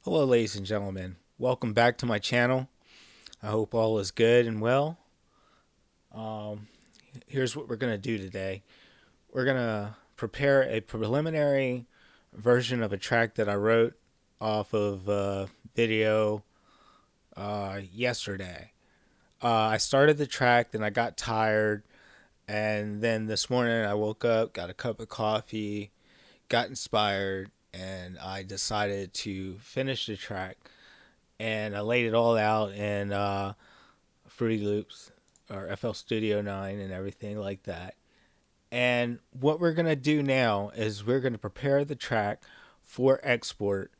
Hello, ladies and gentlemen. Welcome back to my channel. I hope all is good and well. Um, Here's what we're going to do today. We're going to prepare a preliminary version of a track that I wrote off of a video yesterday. I started the track, then I got tired, and then this morning I woke up, got a cup of coffee, got inspired, and I decided to finish the track. And I laid it all out in Fruity Loops or FL Studio 9 and everything like that. And what we're going to do now is we're going to prepare the track for export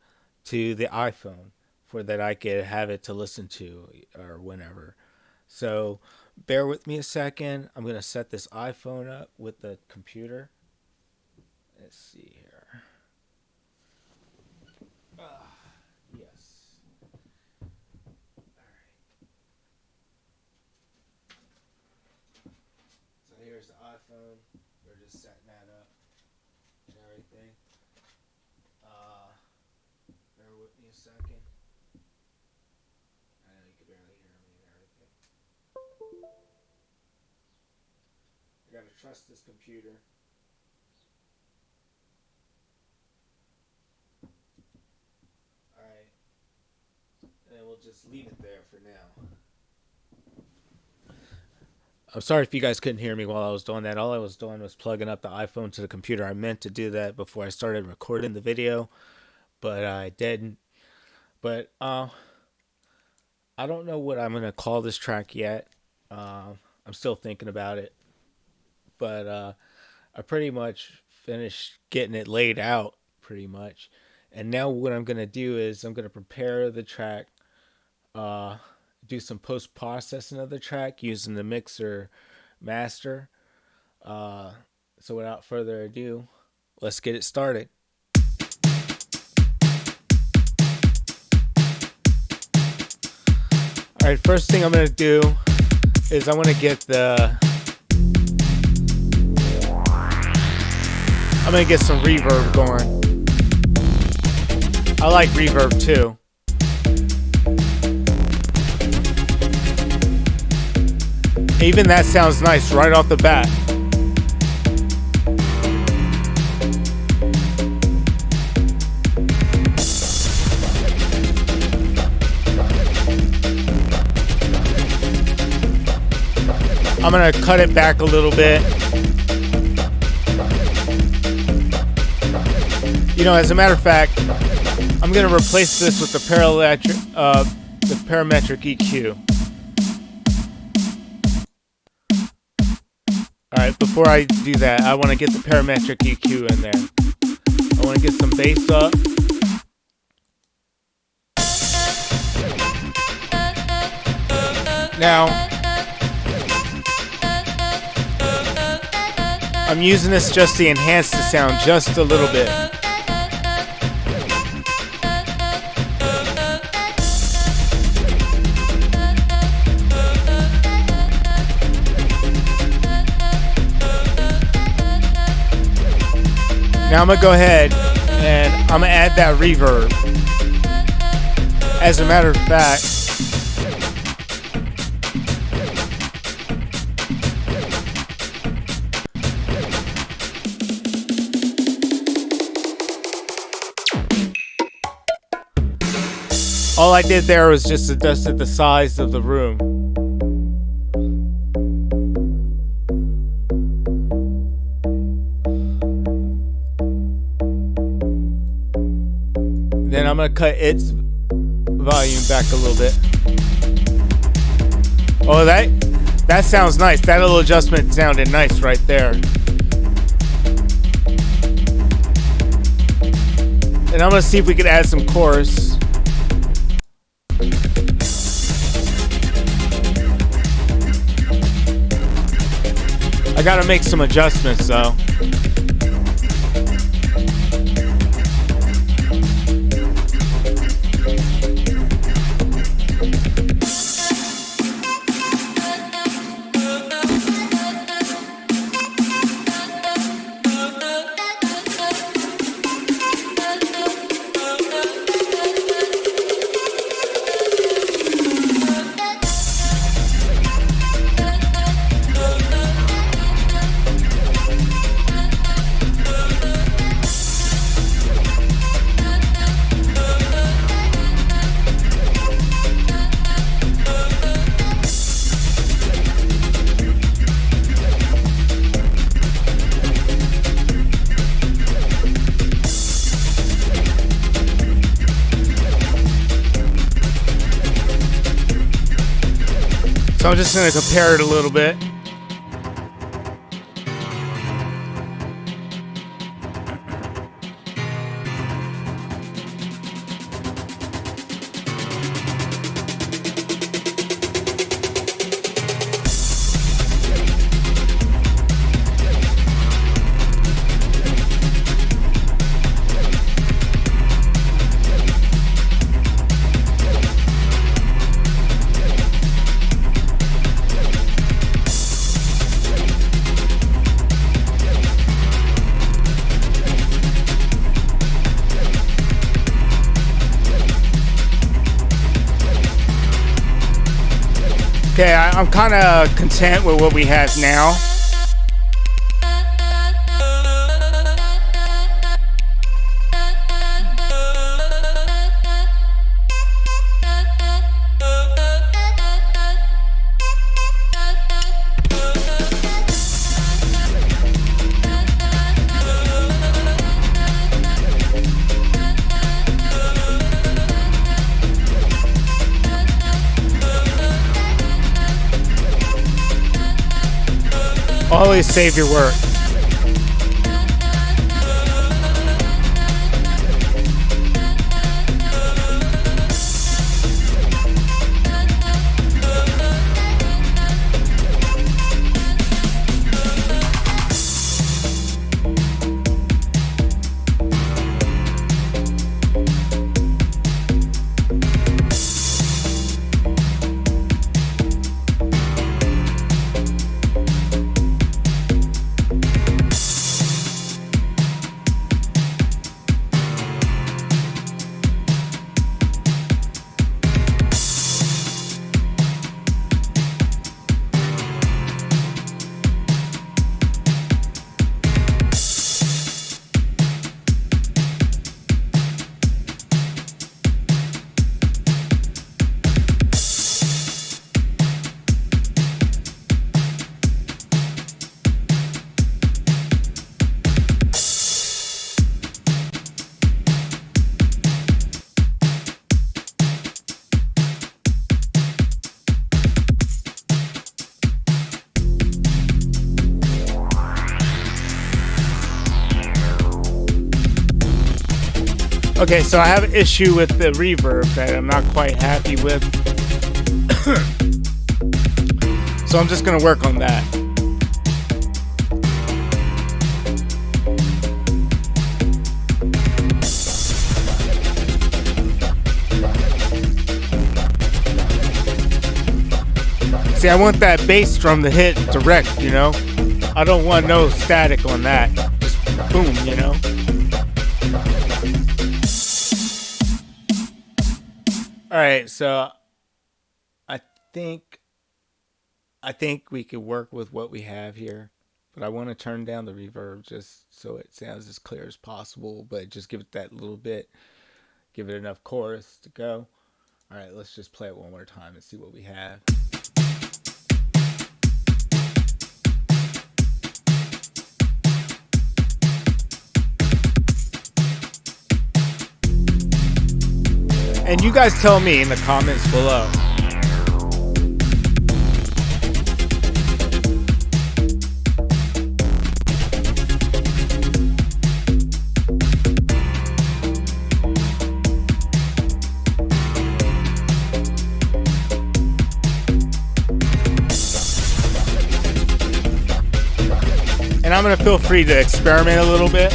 to the iPhone for that I could have it to listen to or whenever. So bear with me a second. I'm going to set this iPhone up with the computer. Let's see here. Yes. So here's the iPhone. We're just setting that up and everything. Uh, Bear with me a second. I know you can barely hear me and everything. I gotta trust this computer. Alright. And we'll just leave it there for now. I'm sorry if you guys couldn't hear me while I was doing that. All I was doing was plugging up the iPhone to the computer. I meant to do that before I started recording the video, but I didn't. But I don't know what I'm gonna call this track yet. I'm still thinking about it, but I pretty much finished getting it laid out pretty much. And now what I'm gonna do is I'm gonna prepare the track, uh, do some post processing of the track using the mixer master. Uh, so without further ado, let's get it started. All right, first thing I'm gonna do is I want to get I'm gonna get some reverb going. I like reverb too. Even that sounds nice right off the bat. I'm gonna cut it back a little bit. You know, as a matter of fact, I'm gonna replace this with the parametric EQ. Alright, before I do that, I want to get the parametric EQ in there. I want to get some bass up. Now, I'm using this just to enhance the sound just a little bit. Now I'm going to go ahead and I'm going to add that reverb. As a matter of fact, all I did there was just adjusted the size of the room. Then I'm going to cut its volume back a little bit. Oh, that sounds nice. That little adjustment sounded nice right there. And I'm going to see if we can add some chorus. I got to make some adjustments though. So I'm just going to compare it a little bit. Okay, I'm kind of content with what we have now. Always save your work. Okay, so I have an issue with the reverb that I'm not quite happy with. So I'm just going to work on that. See, I want that bass drum to hit direct, you know? I don't want no static on that. Just boom, you know? Alright, so I think we could work with what we have here. But I want to turn down the reverb just so it sounds as clear as possible, but just give it that little bit. Give it enough chorus to go. Alright, let's just play it one more time and see what we have. And you guys tell me in the comments below. And I'm going to feel free to experiment a little bit.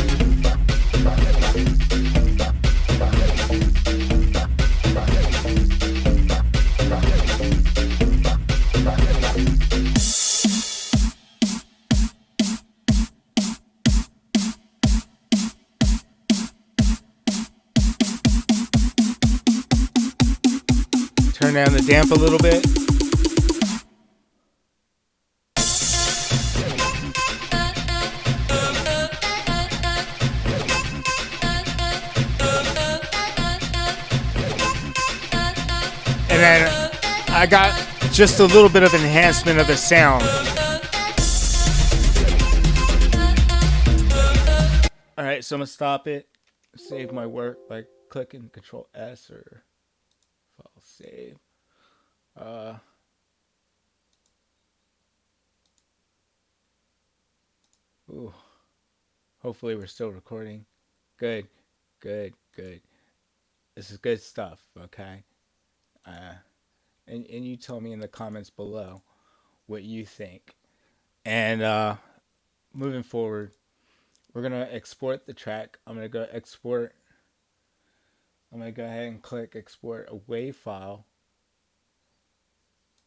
Turn down the damp a little bit. And then I got just a little bit of enhancement of the sound. Alright, so I'm going to stop it. Save my work by clicking Control S or file save. Ooh, hopefully we're still recording. Good, good, good. This is good stuff, okay? Uh, and you tell me in the comments below what you think. And moving forward, we're gonna export the track. I'm gonna go export. I'm gonna go ahead and click export a WAV file.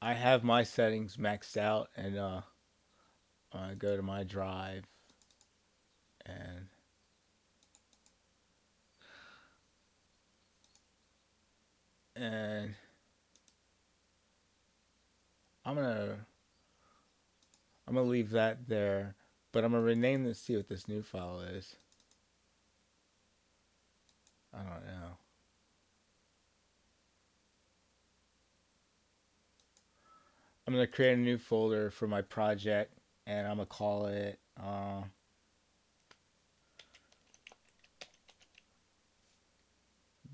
I have my settings maxed out, and I go to my drive, and and I'm gonna I'm gonna leave that there, but I'm gonna rename this. See what this new file is. I don't know. I'm gonna create a new folder for my project, and I'm gonna call it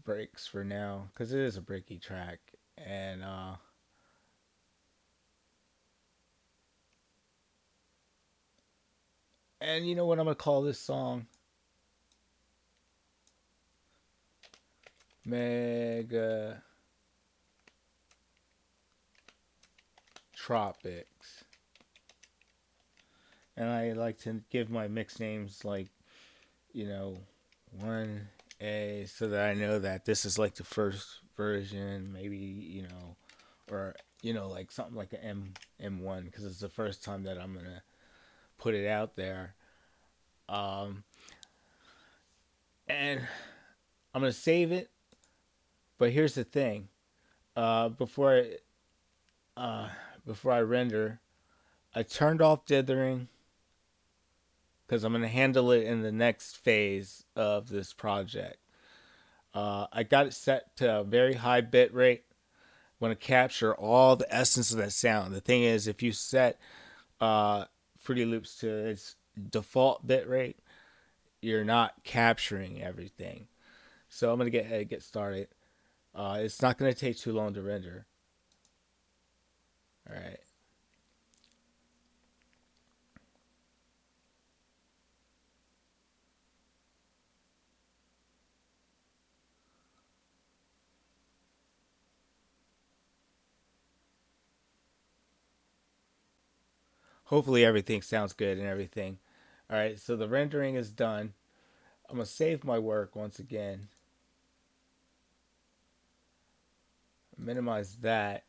breaks for now, because it is a breaky track, and you know what I'm gonna call this song? Mega Tropics. And I like to give my mix names like, you know, 1A, so that I know that this is like the first version, maybe, or, like something like an M1, because it's the first time that I'm going to put it out there. And I'm going to save it. But here's the thing. Before I render, I turned off dithering, because I'm going to handle it in the next phase of this project. I got it set to a very high bit rate. I want to capture all the essence of that sound. The thing is, if you set Fruity Loops to its default bit rate, you're not capturing everything. So I'm going to get started. It's not going to take too long to render. All right. Hopefully everything sounds good and everything. All right, so the rendering is done. I'm going to save my work once again. Minimize that.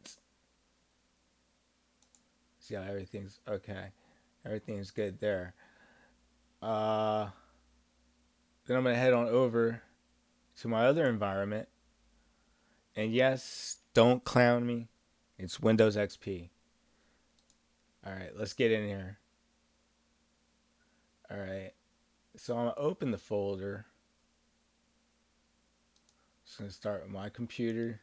See how everything's okay. Everything's good there. Then I'm going to head on over to my other environment. And yes, don't clown me. It's Windows XP. All right, let's get in here. All right, so I'm going to open the folder. Just going to start with my computer.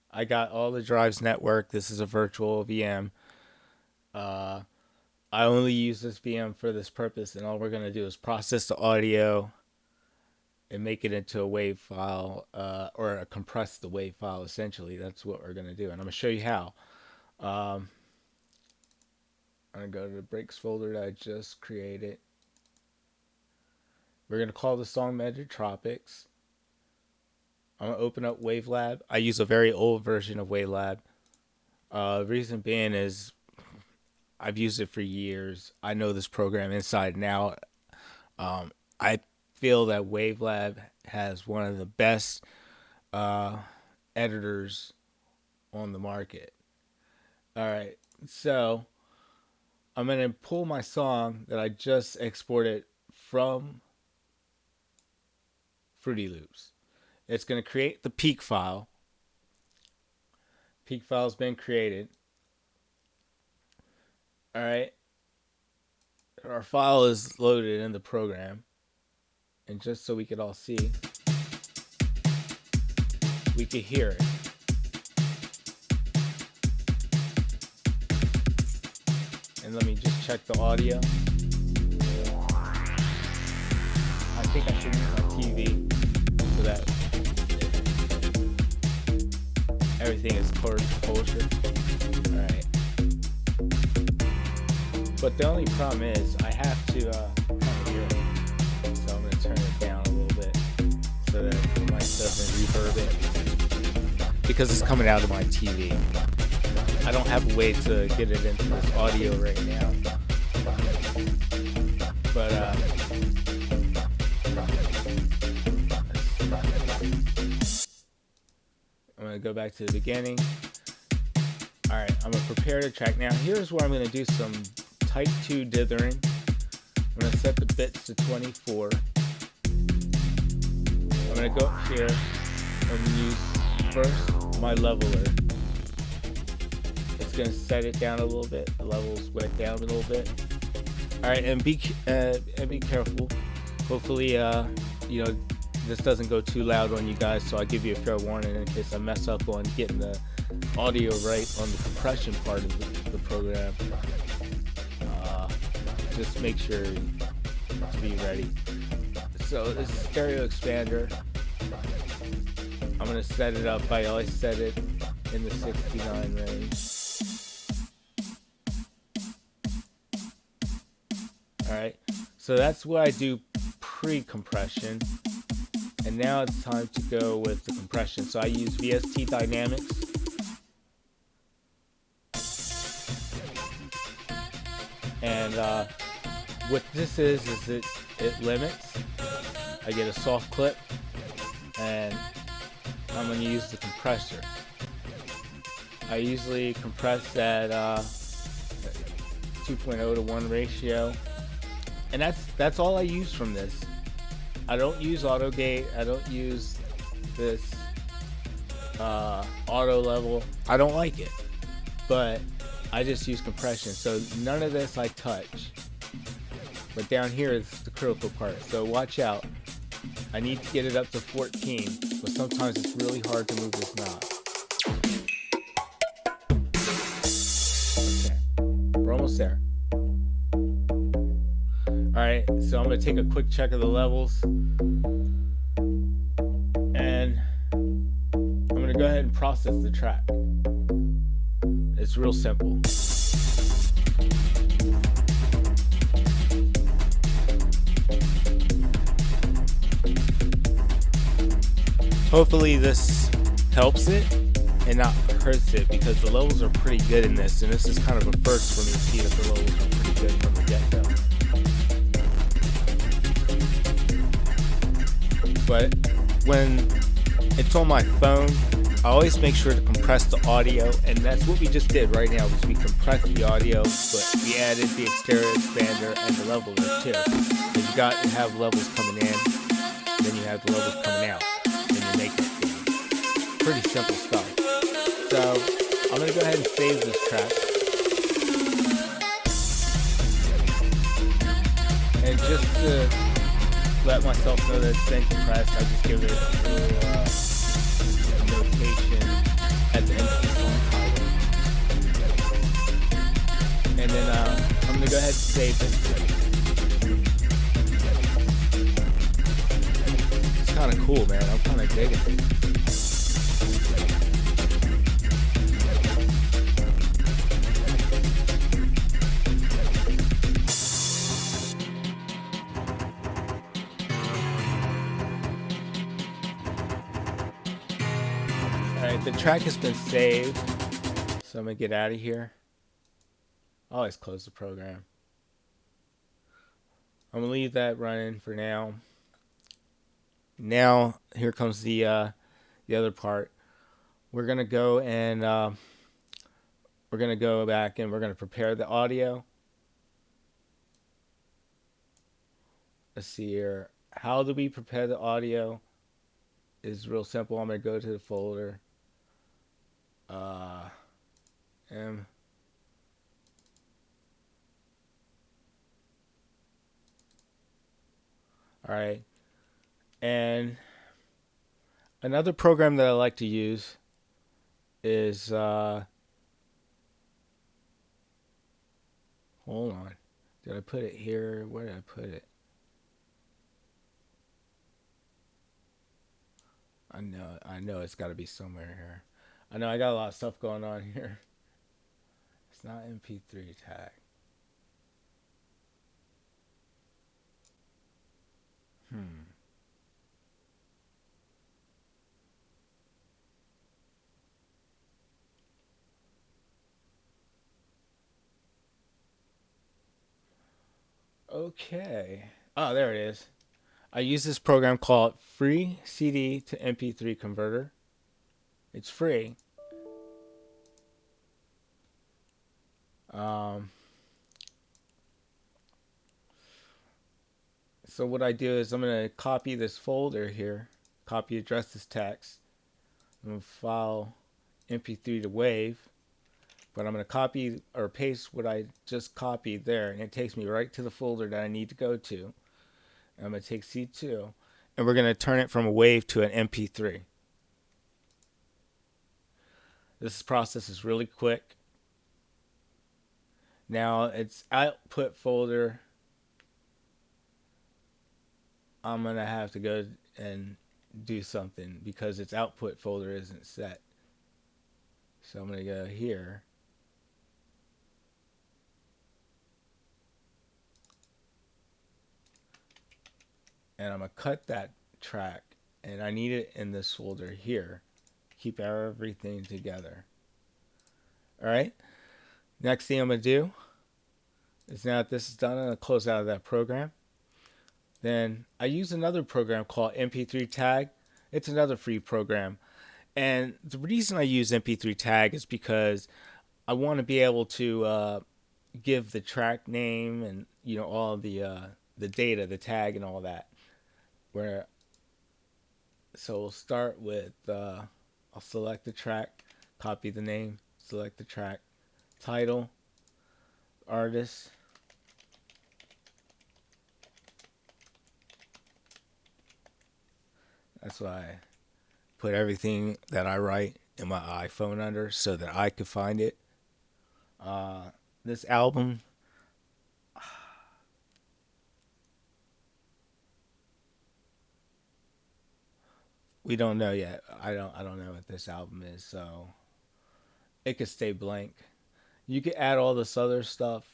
I got all the drives networked. This is a virtual VM. I only use this VM for this purpose, and all we're going to do is process the audio and make it into a WAV file, or compress the WAV file, essentially. That's what we're going to do, and I'm going to show you how. I'm going to go to the breaks folder that I just created. We're going to call the song Mega Tropics. I'm going to open up Wavelab. I use a very old version of Wavelab. Reason being is I've used it for years. I know this program inside and out. I feel that Wavelab has one of the best editors on the market. All right, so I'm going to pull my song that I just exported from Fruity Loops. It's going to create the peak file. Peak file has been created. All right. Our file is loaded in the program. And just so we could all see, we could hear it. And let me just check the audio. I think I should use my TV so that everything is kosher. Alright. But the only problem is I have to because it's coming out of my TV. I don't have a way to get it into this audio right now. But I'm going to go back to the beginning. Alright, I'm going to prepare the track. Now here's where I'm going to do some type 2 dithering. I'm going to set the bits to 24. I'm going to go up here and use first my leveler. It's going to set it down a little bit. The levels went down a little bit. Alright, and be careful. Hopefully, you know, this doesn't go too loud on you guys, so I'll give you a fair warning in case I mess up on getting the audio right on the compression part of the program. Just make sure to be ready. So this is stereo expander. I'm going to set it up. I always set it in the 69 range. Alright, so that's what I do pre-compression. And now it's time to go with the compression. So I use VST Dynamics. And what this is it limits. I get a soft clip, and I'm going to use the compressor. I usually compress at 2.0 to 1 ratio. And that's all I use from this. I don't use AutoGate. I don't use this auto level. I don't like it, but I just use compression. So none of this I touch. But down here is the critical part. So watch out. I need to get it up to 14, but sometimes it's really hard to move this knob. Okay, we're almost there. Alright, so I'm going to take a quick check of the levels, and I'm going to go ahead and process the track. It's real simple. Hopefully this helps it and not hurts it, because the levels are pretty good in this, and this is kind of a first for me to see that the levels are pretty good from the get-go. But when it's on my phone, I always make sure to compress the audio, and that's what we just did right now, was we compressed the audio, but we added the stereo expander and the leveler too. Because you got to have levels coming in, then you have the levels coming out, and you make it pretty simple stuff. So I'm going to go ahead and save this track. And just to let myself know that it's been compressed, I just give it a little notation at the end of the song title. And then I'm going to go ahead and save it. It's kind of cool, man. I'm kind of digging it. Alright, the track has been saved, so I'm going to get out of here. I always close the program. I'm going to leave that running for now. Now, here comes the other part. We're going to go and we're going to go back and we're going to prepare the audio. Let's see here. How do we prepare the audio? It's real simple. I'm going to go to the folder. Alright, and another program that I like to use is hold on, did I put it here? Where did I put it? I know it's got to be somewhere here. I know I got a lot of stuff going on here. It's not MP3 tag. Okay. Oh, there it is. I use this program called Free CD to MP3 Converter. It's free. Um, so what I do is I'm gonna copy this folder here, copy address this text. I'm gonna file MP3 to WAV, but I'm gonna copy or paste what I just copied there, and it takes me right to the folder that I need to go to. And I'm gonna take C2, and we're gonna turn it from a WAV to an MP3. This process is really quick. Now it's output folder. I'm gonna have to go and do something because its output folder isn't set. So I'm gonna go here. And I'm gonna cut that track, and I need it in this folder here. Keep everything together. All right. Next thing I'm gonna do is, now that this is done, I'm gonna close out of that program. Then I use another program called MP3 Tag. It's another free program. And the reason I use MP3 Tag is because I want to be able to give the track name and all the data, the tag, and all that. Where so we'll start with I'll select the track, copy the name, select the track, title, artist. That's why I put everything that I write in my iPhone under so that I could find it. This album, we don't know yet. I don't know what this album is, so it could stay blank. You could add all this other stuff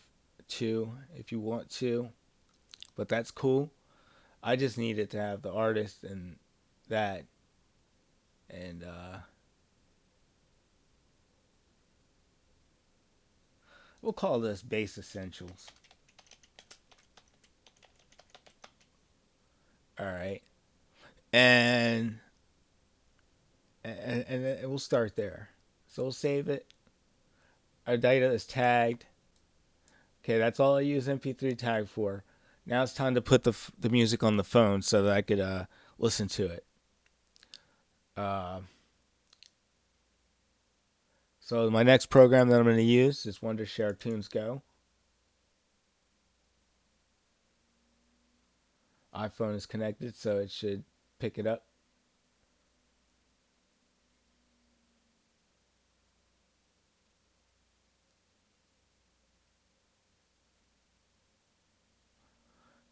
too if you want to, but that's cool. I just needed to have the artist and that, and we'll call this base essentials. All right, and and we'll start there. So we'll save it. Our data is tagged. Okay, that's all I use MP3 tag for. Now it's time to put the music on the phone so that I could listen to it. Uh, so my next program that I'm going to use is Wondershare Tunes Go. iPhone is connected, so it should pick it up.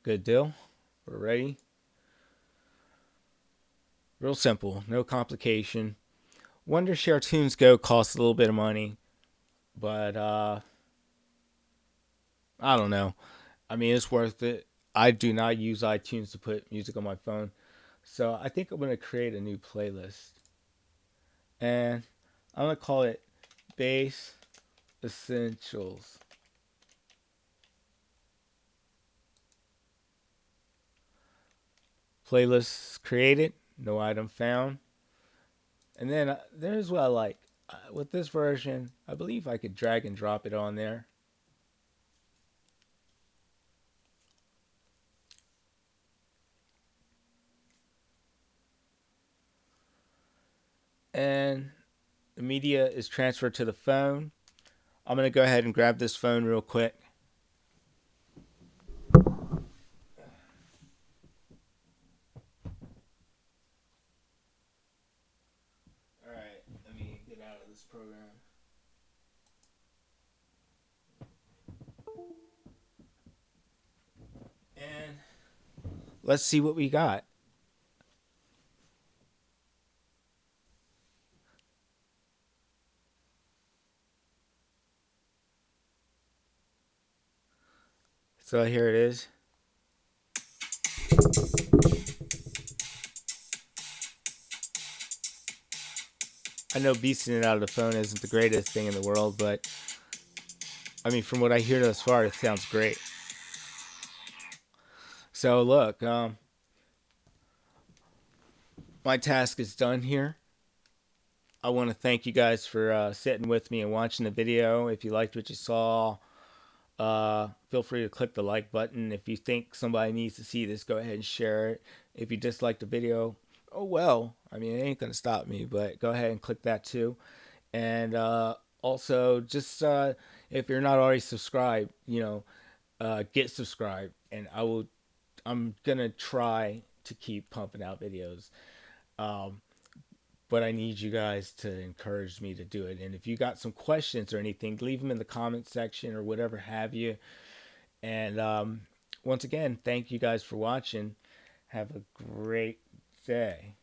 Good deal. We're ready. Real simple, no complication. Wondershare Tunes Go costs a little bit of money, but I don't know. I mean, it's worth it. I do not use iTunes to put music on my phone, so I think I'm going to create a new playlist, and I'm going to call it Bass Essentials. Playlist created, no item found. And then there's what I like. With this version, I believe I could drag and drop it on there. And the media is transferred to the phone. I'm going to go ahead and grab this phone real quick. All right, let me get out of this program. And let's see what we got. So here it is. I know beasting it out of the phone isn't the greatest thing in the world, but I mean, from what I hear thus far, it sounds great. So look, my task is done here. I want to thank you guys for sitting with me and watching the video. If you liked what you saw, feel free to click the like button. If you think somebody needs to see this, go ahead and share it. If you dislike the video, oh well. I mean, it ain't gonna stop me, but go ahead and click that too. And also, just if you're not already subscribed, get subscribed. And I'm gonna try to keep pumping out videos. Um, but I need you guys to encourage me to do it. And if you got some questions or anything, leave them in the comment section or whatever have you. And once again, thank you guys for watching. Have a great day.